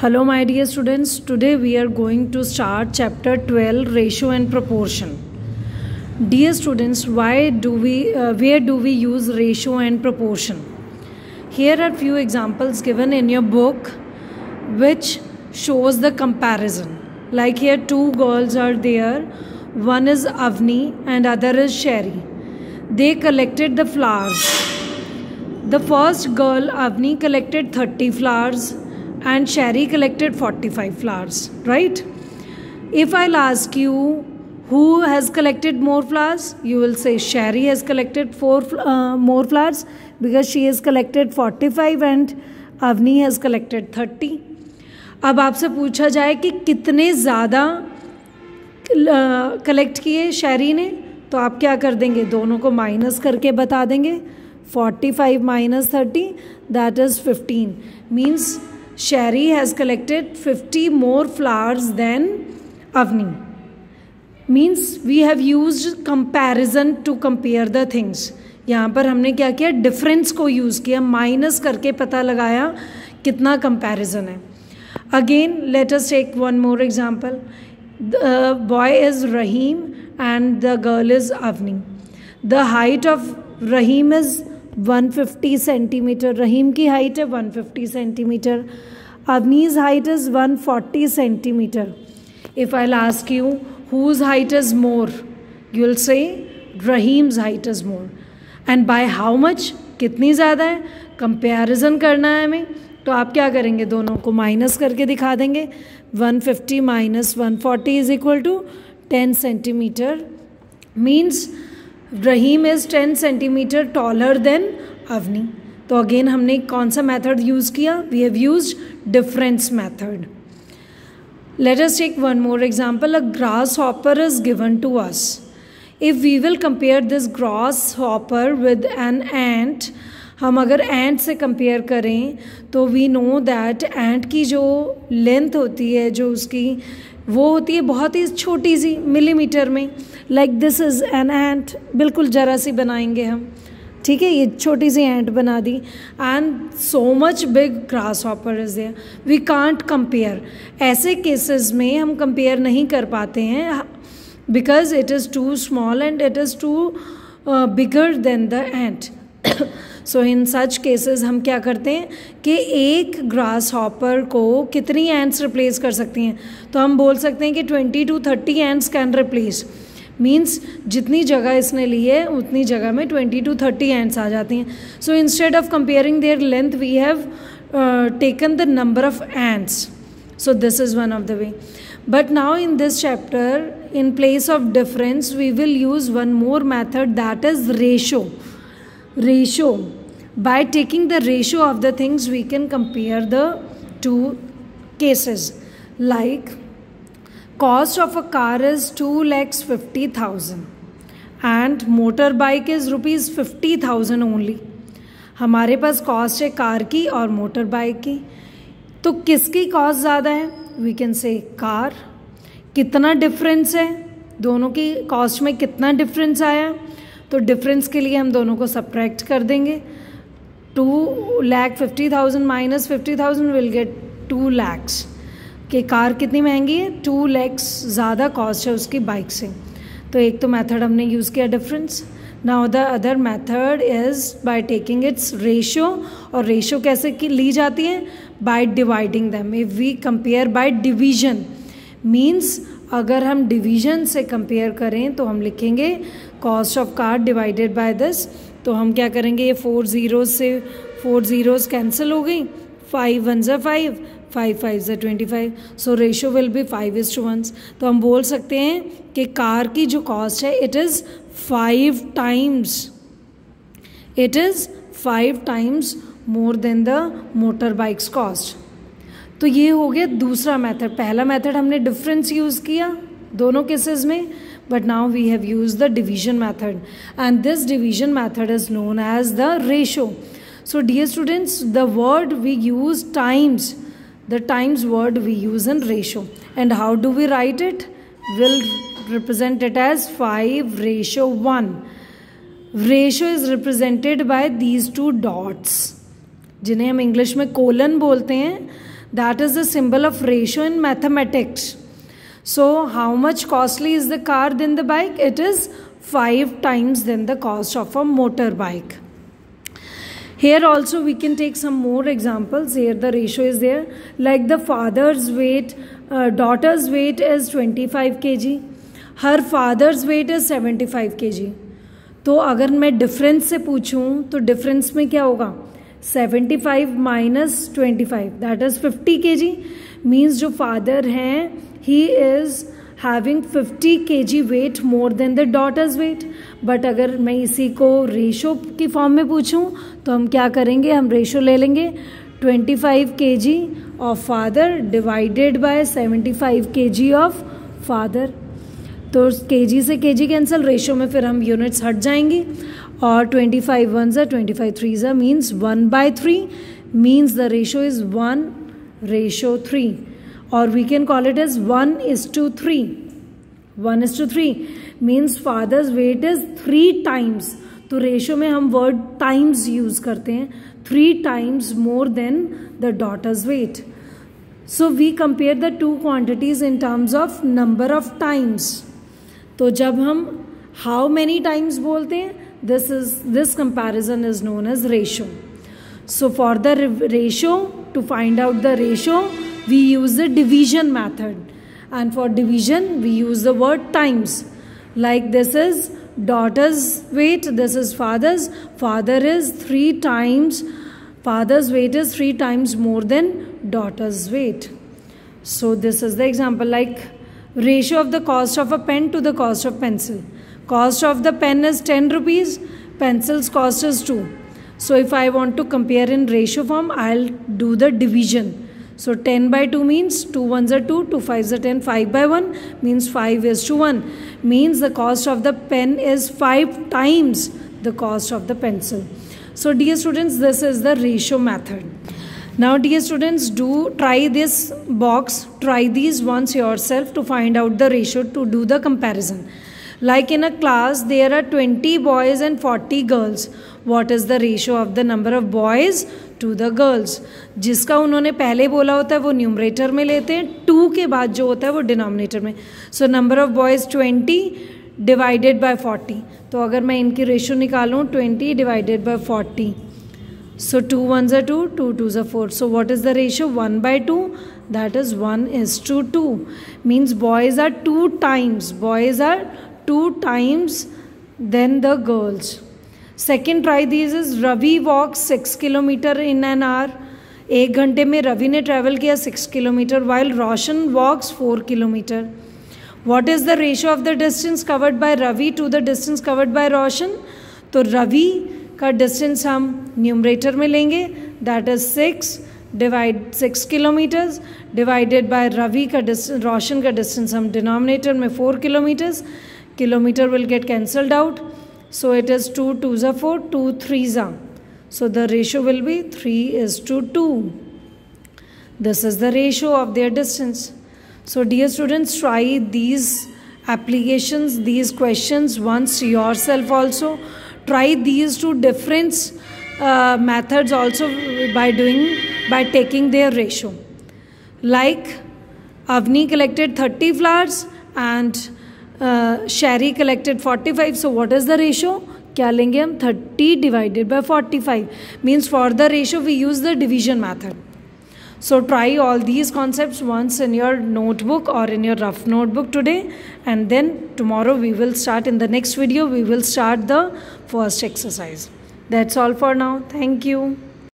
Hello my dear students, today we are going to start chapter 12 ratio and proportion. Dear students, where do we use ratio and proportion? Here are few examples given in your book which shows the comparison. Like here two girls are there, one is Avni and other is Sherry. They collected the flowers. The first girl Avni collected 30 flowers and Sherry collected 45 flowers, right? If I'll ask you who has collected more flowers, you will say Sherry has collected more flowers because she has collected 45 and Avni has collected 30. अब आपसे पूछा जाए कि कितने ज़्यादा collect किए शैरी ने, तो आप क्या कर देंगे, दोनों को माइनस करके बता देंगे. 45 minus 30 that is 15 means Sherry has collected 50 more flowers than Avni. Means we have used comparison to compare the things. यहाँ पर हमने क्या किया, डिफरेंस को यूज़ किया, माइनस करके पता लगाया कितना कंपैरिजन है. Again let us take one more example. The boy is Rahim and the girl is Avni. The height of Rahim is 150 centimeter. Rahim की height है 150 centimeter. Avni's height is 140 centimeter. If I'll ask you whose height is more, you will say Rahim's height is more. And by how much? कितनी ज़्यादा है, comparison करना है हमें, तो आप क्या करेंगे, दोनों को माइनस करके दिखा देंगे. 150 minus 140 is equal to 10 centimeter. Means Rahim is 10 centimeter taller than Avni. तो अगेन हमने कौन सा मेथड यूज़ किया, we have used difference method. Let us take one more example. A grasshopper is given to us. If we will compare this grasshopper with an ant, हम अगर एंट से कंपेयर करें तो वी नो दैट एंट की जो length होती है, जो उसकी वो होती है बहुत ही छोटी सी मिलीमीटर में. Like this is an ant, बिल्कुल ज़रा सी बनाएंगे हम, ठीक है, ये छोटी सी एंट बना दी. And so much big grasshopper is there, we can't compare. ऐसे केसेस में हम कंपेयर नहीं कर पाते हैं because it is too small and it is too bigger than the ant. So in such cases हम क्या करते हैं कि एक ग्रास हॉपर को कितनी एंट्स रिप्लेस कर सकती हैं, तो हम बोल सकते हैं कि 20 to 30 ants can replace. Means जितनी जगह इसने ली है उतनी जगह में 20 to 30 एंट्स आ जाती हैं. So instead of comparing their length we have taken the number of ants. So this is one of the way. But now in this chapter, in place of difference, we will use one more method, that is ratio. Ratio. By taking the ratio of the things, we can compare the two cases. Like, cost of a car is 2,50,000 and motorbike is rupees 50,000 only. हमारे पास cost है car की और motor bike की, तो किसकी cost ज़्यादा है, we can say car. कितना डिफरेंस है, दोनों की कॉस्ट में कितना डिफरेंस आया, तो डिफरेंस के लिए हम दोनों को सब्ट्रैक्ट कर देंगे. 2,50,000 माइनस 50,000 विल गेट 2 lakhs. कि कार कितनी महंगी है, 2 lakhs ज़्यादा कॉस्ट है उसकी बाइक से. तो एक तो मेथड हमने यूज़ किया difference. Now the other method is by taking its ratio. और रेशियो कैसे की ली जाती है, by dividing them. If we compare by division, मीन्स अगर हम डिवीजन से कंपेयर करें तो हम लिखेंगे cost of car divided by this. तो हम क्या करेंगे, ये 4 zeros से 4 zeros कैंसिल हो गई, 5 1s are 5, 5 5s are 25. So ratio will be 5:1. तो हम बोल सकते हैं कि कार की जो कॉस्ट है it is 5 times more than the motor bikes cost. तो ये हो गया दूसरा मेथड. पहला मेथड हमने डिफरेंस यूज़ किया दोनों केसेस में, but now we have used the division method, and this division method is known as the ratio. So dear students, the word we use times, the times word we use in ratio. And how do we write it? We'll represent it as 5:1. Ratio is represented by these two dots, जिन्हें हम English में colon बोलते हैं. That is the symbol of ratio in mathematics. So how much costly is the car than the bike? It is 5 times than the cost of a motorbike. Here also we can take some more examples. Here the ratio is there. Like the father's weight, daughter's weight is 25 kg. Her father's weight is 75 kg. तो अगर मैं difference से पूछूं तो difference में क्या होगा? 75 minus 25 that is 50 kg. Means जो फादर हैं he is having 50 kg weight more than the daughters weight. But अगर मैं इसी को रेशो की फॉर्म में पूछूं तो हम क्या करेंगे? हम रेशो ले लेंगे 25 kg of father divided by 75 kg of father. तो केजी से केजी कैंसिल, रेशो में फिर हम यूनिट्स हट जाएंगी. और 25 1s 25 3s means 1/3 means the ratio is 1:3. और we can call it as 1:3. 1:3 means father's weight is 3 times. तो रेशो में हम वर्ड टाइम्स यूज करते हैं. 3 times more than the daughters weight. So we compare the two quantities in terms of number of times. तो जब हम how many times बोलते हैं, this comparison is known as ratio. So for the ratio, to find out the ratio, we use the division method, and for division we use the word times. Like this is daughter's weight, this is father's. Father is 3 times, father's weight is 3 times more than daughter's weight. So this is the example. Like ratio of the cost of a pen to the cost of pencil. Cost of the pen is 10 rupees, pencil's cost is 2. So if I want to compare in ratio form, I'll do the division. So 10/2 means 2 1s are 2, 2 5s are 10, 5/1 means 5:1. Means the cost of the pen is 5 times the cost of the pencil. So dear students, this is the ratio method. Now dear students, do try this box, try these once yourself to find out the ratio, to do the comparison. Like in a class there are 20 boys and 40 girls. What is the ratio of the number of boys to the girls? जिसका उन्होंने पहले बोला होता है वो numerator में लेते हैं, 2 के बाद जो होता है वो डिनोमिनेटर में. So number of boys 20 divided by 40. तो अगर मैं इनकी रेशियो निकालूँ 20 divided by 40, so 2 1s are 2, 2 2s are 4. So what is the ratio? 1/2, that is 1:2. Means boys are 2 times than the girls. Second try these is Ravi walks 6 kilometer in an hour. 1 घंटे में रवि ने travel किया 6 kilometre, while Roshan walks 4 kilometer. What is the ratio of the distance covered by Ravi to the distance covered by Roshan? तो रवि का distance हम numerator में लेंगे, that is 6 kilometres divided by Ravi का डिस्टेंस, रोशन का डिस्टेंस हम denominator में 4 kilometres. Kilometre will get cancelled out. So it is 2 2s are 4, 2 3s are. So the ratio will be 3:2. This is the ratio of their distance. So dear students, try these applications, these questions once yourself also. Try these two different methods also by taking their ratio. Like Avni collected 30 flowers and Sherry collected 45. So what is the ratio? क्या लेंगे हम? 30 divided by 45. Means for the ratio we use the division method. So try all these concepts once in your notebook or in your rough notebook today, and then tomorrow we will start, in the next video we will start the first exercise. That's all for now. Thank you.